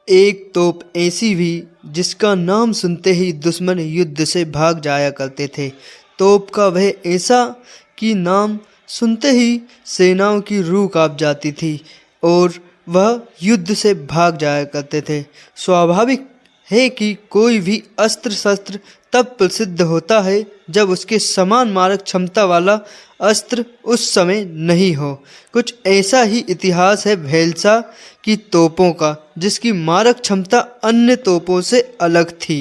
एक तोप ऐसी भी जिसका नाम सुनते ही दुश्मन युद्ध से भाग जाया करते थे। तोप का वह ऐसा कि नाम सुनते ही सेनाओं की रूह कांप जाती थी और वह युद्ध से भाग जाया करते थे। स्वाभाविक है कि कोई भी अस्त्र शस्त्र तब प्रसिद्ध होता है जब उसके समान मारक क्षमता वाला अस्त्र उस समय नहीं हो। कुछ ऐसा ही इतिहास है भेलसा की तोपों का, जिसकी मारक क्षमता अन्य तोपों से अलग थी।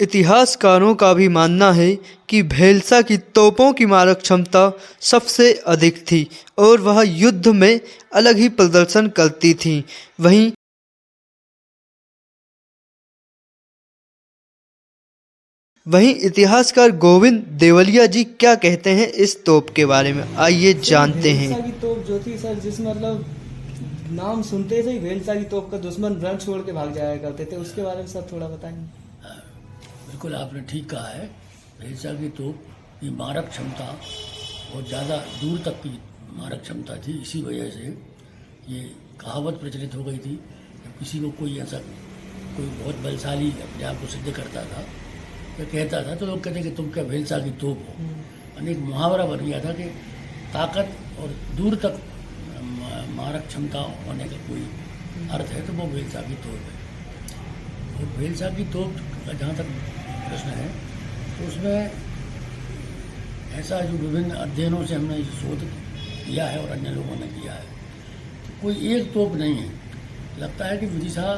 इतिहासकारों का भी मानना है कि भेलसा की तोपों की मारक क्षमता सबसे अधिक थी और वह युद्ध में अलग ही प्रदर्शन करती थीं। वहीं इतिहासकार गोविंद देवलिया जी क्या कहते हैं इस तोप के बारे में, आइए जानते हैं। भेलसा की तोप जो थी सर, जिस मतलब नाम सुनते से ही भेलसा की तोप का दुश्मन रण छोड़ के भाग जाया करते थे, उसके बारे में सर थोड़ा बताएंगे। बिल्कुल आपने ठीक कहा है। भेलसा की तोप की मारक क्षमता बहुत ज़्यादा दूर तक की मारक क्षमता थी। इसी वजह से ये कहावत प्रचलित हो गई थी। जब किसी को कोई ऐसा कोई बहुत बलशाली अपने आप को सिद्ध करता था या कहता था तो लोग कहते कि तुम क्या भेलसा की तोप हो। यानी एक मुहावरा बन गया था कि ताकत और दूर तक मारक क्षमता होने का कोई अर्थ है तो वो भेलसा की तोप है। और भेलसा की तोप का जहाँ तक प्रश्न है तो उसमें ऐसा जो विभिन्न अध्ययनों से हमने शोध किया है और अन्य लोगों ने किया है, तो कोई एक तोप नहीं है। लगता है कि विदिशा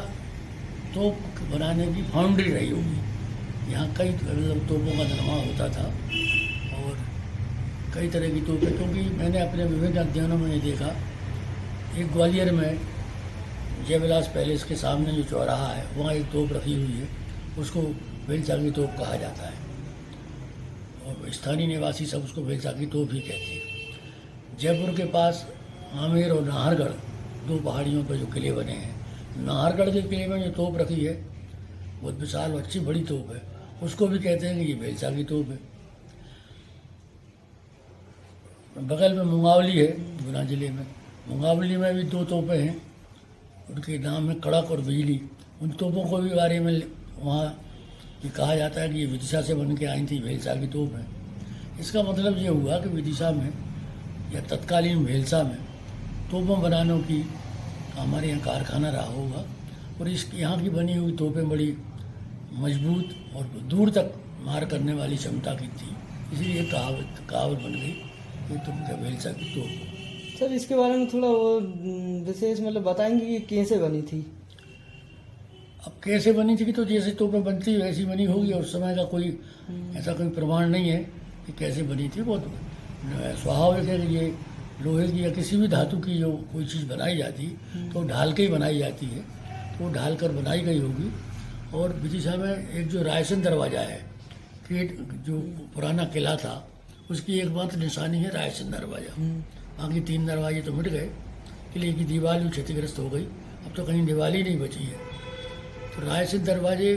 तोप बनाने की फाउंड्री रही होगी। यहाँ कई तोपों का निर्माण होता था और कई तरह की तोपें, क्योंकि मैंने अपने विभिन्न अध्ययनों में ये देखा। एक ग्वालियर में जयविलास पैलेस के सामने जो चौराहा है वहाँ एक तोप रखी हुई है, उसको भेलसा की तोप कहा जाता है और स्थानीय निवासी सब उसको भेलसा की तोप ही कहते हैं। जयपुर के पास आमेर और नाहरगढ़ दो पहाड़ियों पर जो किले बने हैं, नाहरगढ़ के किले में जो तोप रखी है बहुत विशाल अच्छी बड़ी तोप है, उसको भी कहते हैं कि ये भेलसा की तोप है। बगल में मुंगावली है गुना जिले में, मुंगावली में भी दो तोपें हैं, उनके नाम है कड़क और बिजली। उन तोपों को भी बारे में वहाँ ये कहा जाता है कि ये विदिशा से बन के आई थी, भेलसा की तोप है। इसका मतलब ये हुआ कि विदिशा में या तत्कालीन भेलसा में तोपों बनाने की हमारे यहाँ कारखाना रहा होगा और इस यहाँ की बनी हुई तोपें बड़ी मजबूत और दूर तक मार करने वाली क्षमता की थी, इसलिए कहावत बन गई कि तुम क्या भेलसा की तोप हो। सर इसके बारे में थोड़ा वो विशेष मतलब बताएंगे कि कैसे बनी थी। अब कैसे बनी थी कि तो जैसे तोपें बनती वैसी बनी होगी और उस समय का कोई ऐसा कोई प्रमाण नहीं है कि कैसे बनी थी। बहुत स्वाभाविक है कि ये लोहे की या किसी भी धातु की जो कोई चीज़ बनाई जाती तो ढाल के ही बनाई जाती है, तो वो ढाल कर बनाई गई होगी। और विदिशा में एक जो रायसन दरवाज़ा है, कि जो पुराना किला था उसकी एकमात्र निशानी है रायसन दरवाज़ा। बाकी तीन दरवाजे तो मिट गए, किले की दीवार जो क्षतिग्रस्त हो गई, अब तो कहीं दीवार ही नहीं बची है। तो रायसन दरवाजे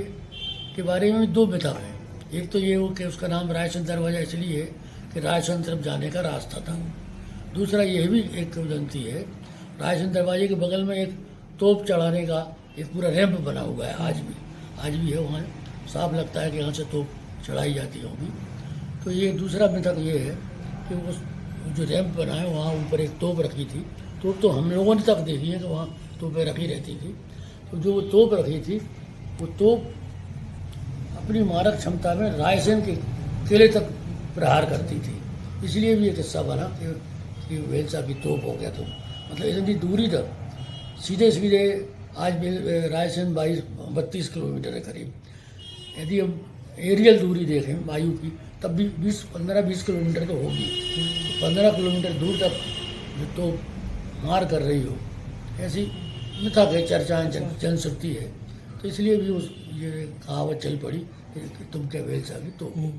के बारे में दो मिथक हैं। एक तो ये हो कि उसका नाम रायसन दरवाज़ा इसलिए है कि रायसन तरफ जाने का रास्ता था। दूसरा यह भी एक किंवदंती है, रायसन दरवाजे के बगल में एक तोप चढ़ाने का एक पूरा रैंप बना हुआ है, आज भी है वहाँ। साफ लगता है कि यहाँ से तोप चढ़ाई जाती होगी। तो ये दूसरा मिथक ये है कि उस जो रैंप बना है वहाँ ऊपर एक तोप रखी थी। तोप तो हम लोगों ने तक देखी है कि वहाँ तोपें रखी रहती थी। तो जो वो तोप रखी थी वो तोप अपनी मारक क्षमता में रायसेन के किले तक प्रहार करती थी, इसलिए भी एक किस्सा बना कि भेलसा की तोप हो गया। तो मतलब इतनी दूरी तक सीधे सीधे आज रायसेन 32 किलोमीटर है करीब। यदि हम एरियल दूरी देखें वायु की तब भी 15-20 किलोमीटर तो होगी। तो 15 किलोमीटर दूर तक जो तोप मार कर रही हो, ऐसी मिथक है, चर्चाएँ जनश्रुति है। तो इसलिए भी ये कहावत चल पड़ी कि तुम क्या भेलसा की तोप हो।